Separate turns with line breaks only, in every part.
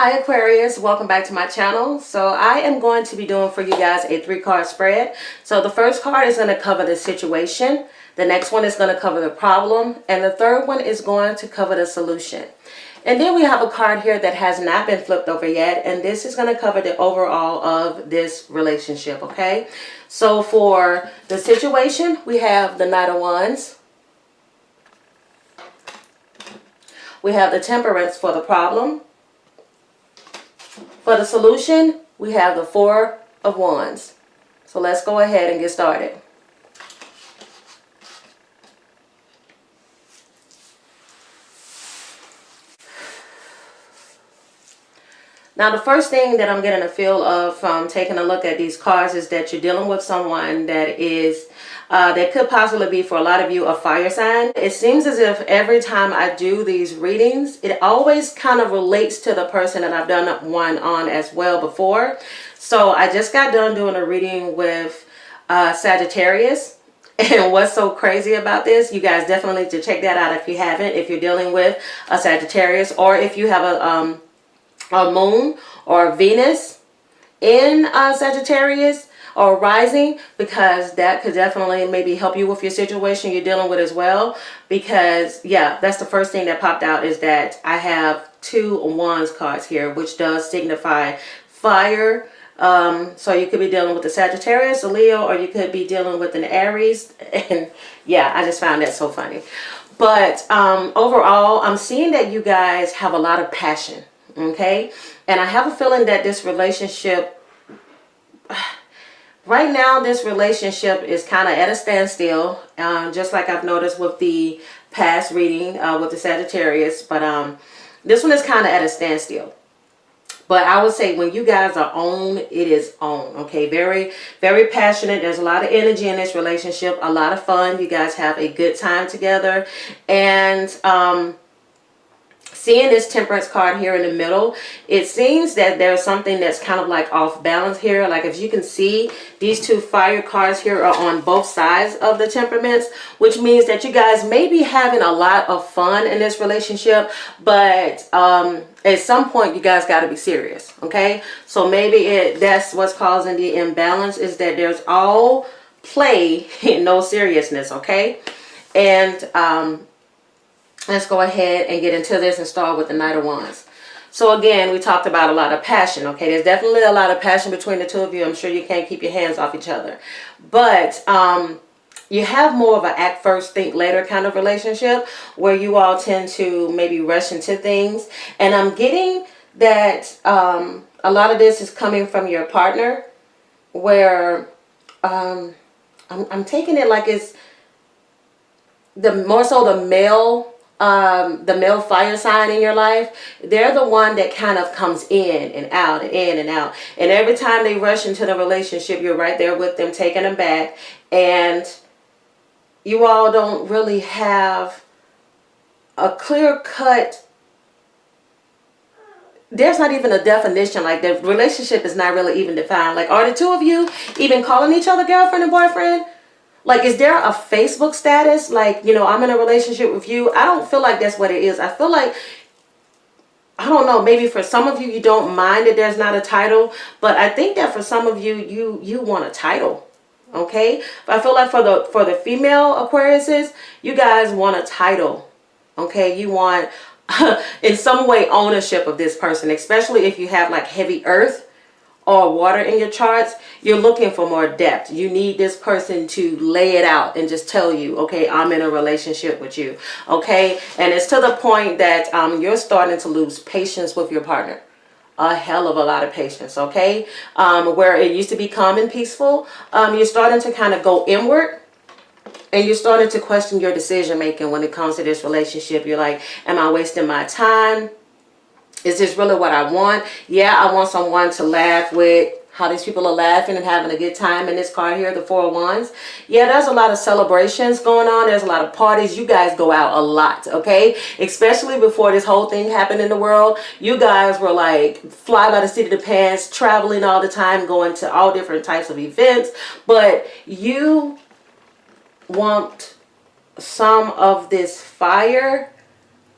Hi Aquarius, welcome back to my channel. So I am going to be doing for you guys a 3-card spread. So the first card is going to cover the situation. The next one is going to cover the problem. And the third one is going to cover the solution. And then we have a card here that has not been flipped over yet. And this is going to cover the overall of this relationship, okay? So for the situation, we have the Knight of Wands. We have the Temperance for the problem. For the solution, we have the Four of Wands. So let's go ahead and get started. Now, the first thing that I'm getting a feel of from taking a look at these cards is that you're dealing with someone that is, that could possibly be, for a lot of you, a fire sign. It seems as if every time I do these readings, it always kind of relates to the person that I've done one on as well before. So I just got done doing a reading with Sagittarius. And what's so crazy about this, you guys definitely need to check that out if you haven't, if you're dealing with a Sagittarius, or if you have a moon or Venus in Sagittarius or rising, because that could definitely maybe help you with your situation you're dealing with as well. Because yeah, that's the first thing that popped out, is that I have 2 Wands cards here, which does signify fire. So you could be dealing with the Sagittarius, a Leo, or you could be dealing with an Aries. And yeah, I just found that so funny. But overall, I'm seeing that you guys have a lot of passion. Okay, and I have a feeling that this relationship right now, this relationship is kind of at a standstill, just like I've noticed with the past reading with the Sagittarius. But this one is kind of at a standstill. But I would say when you guys are on, it is on. Okay, very, very passionate. There's a lot of energy in this relationship, a lot of fun. You guys have a good time together. And seeing this Temperance card here in the middle, it seems that there's something that's kind of like off balance here. Like if you can see, these 2 fire cards here are on both sides of the temperaments, which means that you guys may be having a lot of fun in this relationship, but at some point you guys got to be serious. Okay, so maybe that's what's causing the imbalance, is that there's all play and no seriousness. Okay, and let's go ahead and get into this and start with the Knight of Wands. So again, we talked about a lot of passion. Okay, there's definitely a lot of passion between the 2 of you. I'm sure you can't keep your hands off each other. But you have more of an act first, think later kind of relationship, where you all tend to maybe rush into things. And I'm getting that a lot of this is coming from your partner, where I'm taking it like it's more so the male fire sign in your life. They're the one that kind of comes in and out and in and out. And every time they rush into the relationship, you're right there with them, taking them back. And you all don't really have a clear cut. There's not even a definition. Like the relationship is not really even defined. Like, are the 2 of you even calling each other girlfriend and boyfriend? Like, is there a Facebook status? Like, you know, I'm in a relationship with you. I don't feel like that's what it is. I feel like, I don't know, maybe for some of you, you don't mind that there's not a title. But I think that for some of you, you want a title. Okay? But I feel like for the female Aquariuses, you guys want a title. Okay? You want, in some way, ownership of this person. Especially if you have like heavy earth or water in your charts, you're looking for more depth. You need this person to lay it out and just tell you, okay, I'm in a relationship with you. Okay, and it's to the point that you're starting to lose patience with your partner. A hell of a lot of patience. Okay, where it used to be calm and peaceful, you're starting to kind of go inward. And you're starting to question your decision making when it comes to this relationship. You're like, am I wasting my time? Is this really what I want? Yeah, I want someone to laugh with. How these people are laughing and having a good time in this card here, the 4 of Wands. Yeah, there's a lot of celebrations going on. There's a lot of parties. You guys go out a lot, okay? Especially before this whole thing happened in the world. You guys were like fly by the seat of the pants, traveling all the time, going to all different types of events. But you want some of this fire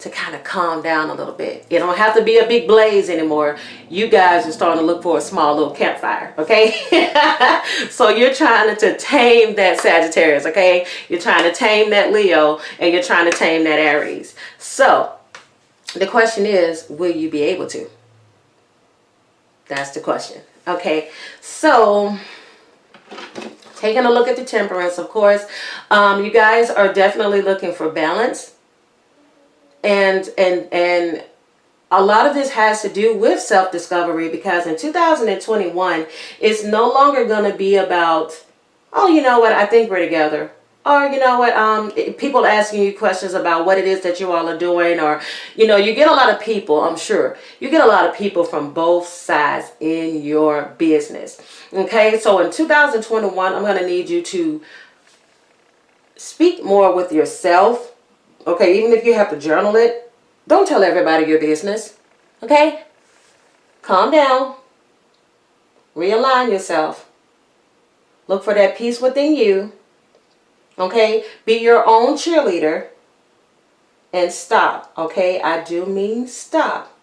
to kind of calm down a little bit. It don't have to be a big blaze anymore. You guys are starting to look for a small little campfire, okay? So you're trying to tame that Sagittarius, okay? You're trying to tame that Leo, and you're trying to tame that Aries. So the question is, will you be able to? That's the question. Okay, so taking a look at the Temperance, of course, you guys are definitely looking for balance, and a lot of this has to do with self-discovery, because in 2021, it's no longer going to be about, oh, you know what, I think we're together. Or, you know what, people asking you questions about what it is that you all are doing. Or, you know, you get a lot of people, I'm sure. You get a lot of people from both sides in your business. Okay, so in 2021, I'm going to need you to speak more with yourself. Okay, even if you have to journal it, don't tell everybody your business. Okay, calm down. Realign yourself. Look for that peace within you. Okay, be your own cheerleader and stop. Okay, I do mean stop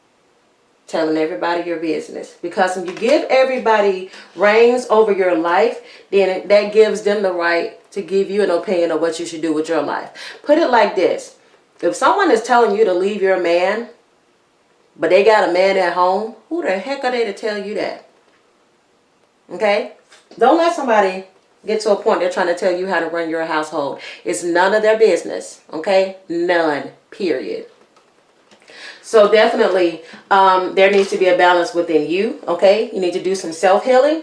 telling everybody your business, because when you give everybody reins over your life, then that gives them the right to give you an opinion of what you should do with your life. Put it like this: if someone is telling you to leave your man, but they got a man at home, who the heck are they to tell you that? Okay, don't let somebody get to a point they're trying to tell you how to run your household. It's none of their business. Okay, none, period. So definitely there needs to be a balance within you. Okay, you need to do some self-healing,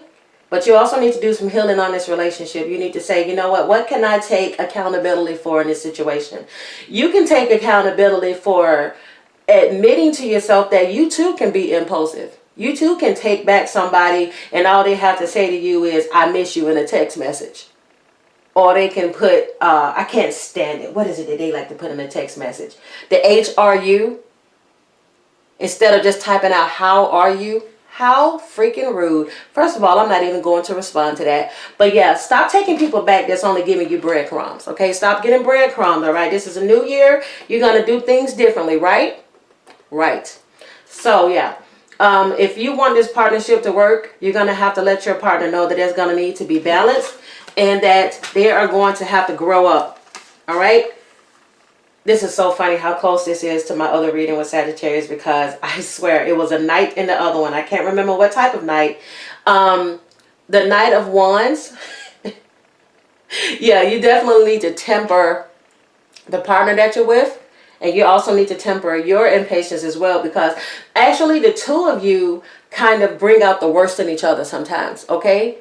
but you also need to do some healing on this relationship. You need to say, you know what can I take accountability for in this situation? You can take accountability for admitting to yourself that you too can be impulsive. You too can take back somebody and all they have to say to you is, I miss you, in a text message. Or they can put, I can't stand it. What is it that they like to put in a text message? The HRU. Instead of just typing out, how are you? How freaking rude. First of all, I'm not even going to respond to that. But yeah, stop taking people back that's only giving you breadcrumbs. Okay, stop getting breadcrumbs, all right? This is a new year. You're going to do things differently, right? Right. So yeah. If you want this partnership to work, you're going to have to let your partner know that there's going to need to be balance and that they are going to have to grow up. All right. This is so funny how close this is to my other reading with Sagittarius, because I swear it was a knight in the other one. I can't remember what type of knight. The Knight of Wands. Yeah, you definitely need to temper the partner that you're with. And you also need to temper your impatience as well, because actually the two of you kind of bring out the worst in each other sometimes, okay?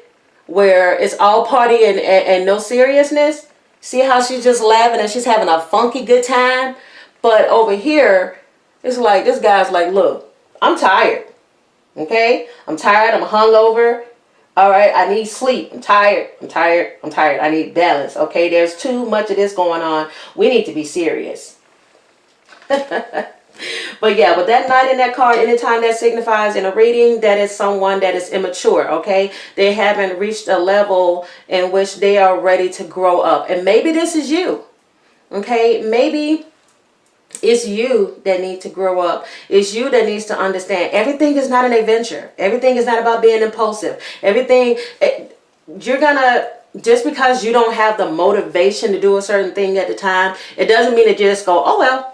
Where it's all party and no seriousness. See how she's just laughing and she's having a funky good time? But over here, it's like this guy's like, look, I'm tired, okay? I'm tired, I'm hungover. All right, I need sleep. I'm tired. I need balance, okay? There's too much of this going on. We need to be serious. But yeah, with that knight in that card, anytime that signifies in a reading, that is someone that is immature, okay? They haven't reached a level in which they are ready to grow up. And maybe this is you, okay? Maybe it's you that need to grow up. It's you that needs to understand everything is not an adventure. Everything is not about being impulsive. Everything, you're gonna, just because you don't have the motivation to do a certain thing at the time, it doesn't mean that you just go, oh well,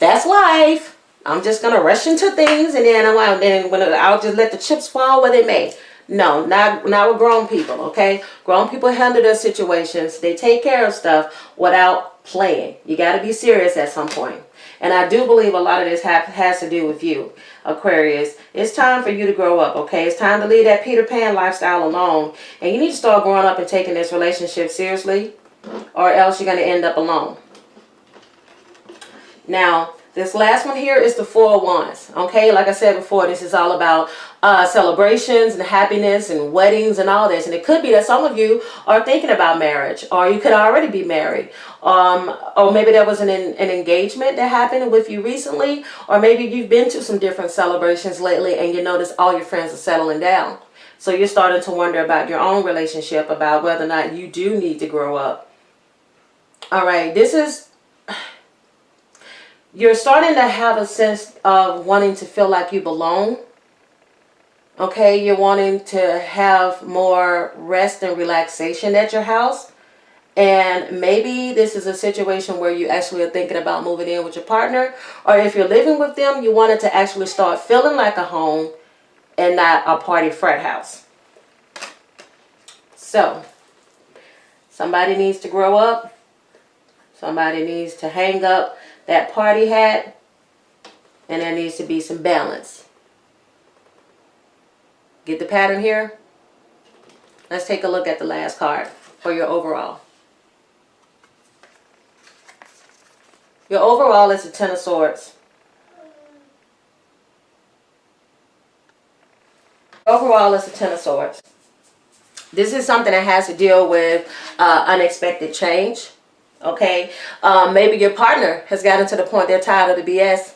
that's life. I'm just going to rush into things and then I'll just let the chips fall where they may. No, not with grown people, okay? Grown people handle their situations. They take care of stuff without playing. You got to be serious at some point. And I do believe a lot of this has to do with you, Aquarius. It's time for you to grow up, okay? It's time to leave that Peter Pan lifestyle alone. And you need to start growing up and taking this relationship seriously, or else you're going to end up alone. Now, this last one here is the Four of Wands. Okay, like I said before, this is all about celebrations and happiness and weddings and all this. And it could be that some of you are thinking about marriage, or you could already be married. Or maybe there was an engagement that happened with you recently. Or maybe you've been to some different celebrations lately and you notice all your friends are settling down. So you're starting to wonder about your own relationship, about whether or not you do need to grow up. All right, this is... You're starting to have a sense of wanting to feel like you belong. Okay, you're wanting to have more rest and relaxation at your house. And maybe this is a situation where you actually are thinking about moving in with your partner. Or if you're living with them, you want it to actually start feeling like a home and not a party frat house. So, somebody needs to grow up. Somebody needs to hang up that party hat. And there needs to be some balance. Get the pattern here? Let's take a look at the last card for your overall. Your overall is the Ten of Swords. Overall is the Ten of Swords. This is something that has to deal with unexpected change. Okay, maybe your partner has gotten to the point they're tired of the BS.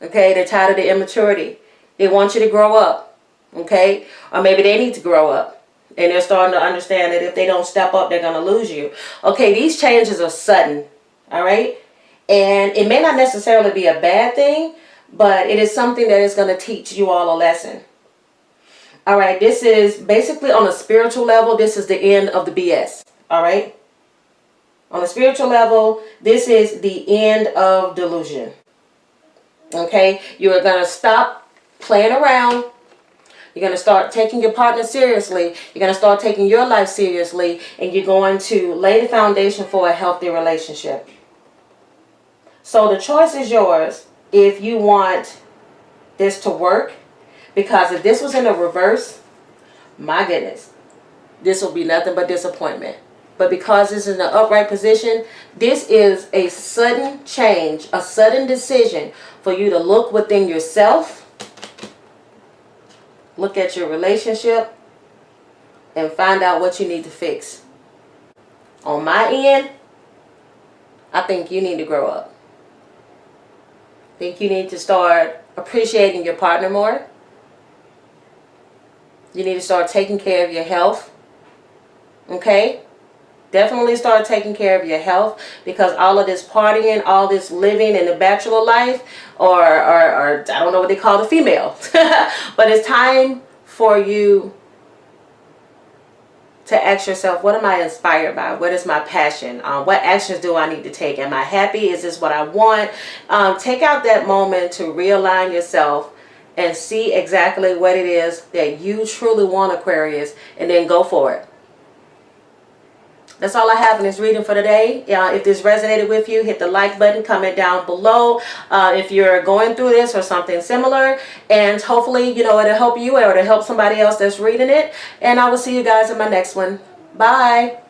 Okay, they're tired of the immaturity. They want you to grow up. Okay, or maybe they need to grow up. And they're starting to understand that if they don't step up, they're going to lose you. Okay, these changes are sudden. All right. And it may not necessarily be a bad thing, but it is something that is going to teach you all a lesson. All right, this is basically on a spiritual level, this is the end of the BS. All right. On a spiritual level, this is the end of delusion. Okay, you are going to stop playing around. You're going to start taking your partner seriously. You're going to start taking your life seriously. And you're going to lay the foundation for a healthy relationship. So the choice is yours if you want this to work. Because if this was in a reverse, my goodness, this will be nothing but disappointment. But because this is in an upright position, this is a sudden change, a sudden decision for you to look within yourself, look at your relationship, and find out what you need to fix. On my end, I think you need to grow up. I think you need to start appreciating your partner more. You need to start taking care of your health. Okay? Definitely start taking care of your health, because all of this partying, all this living in the bachelor life, or I don't know what they call the female. But it's time for you to ask yourself, what am I inspired by? What is my passion? What actions do I need to take? Am I happy? Is this what I want? Take out that moment to realign yourself and see exactly what it is that you truly want, Aquarius, and then go for it. That's all I have in this reading for today. If this resonated with you, hit the like button, comment down below if you're going through this or something similar. And hopefully, it'll help you or it'll help somebody else that's reading it. And I will see you guys in my next one. Bye.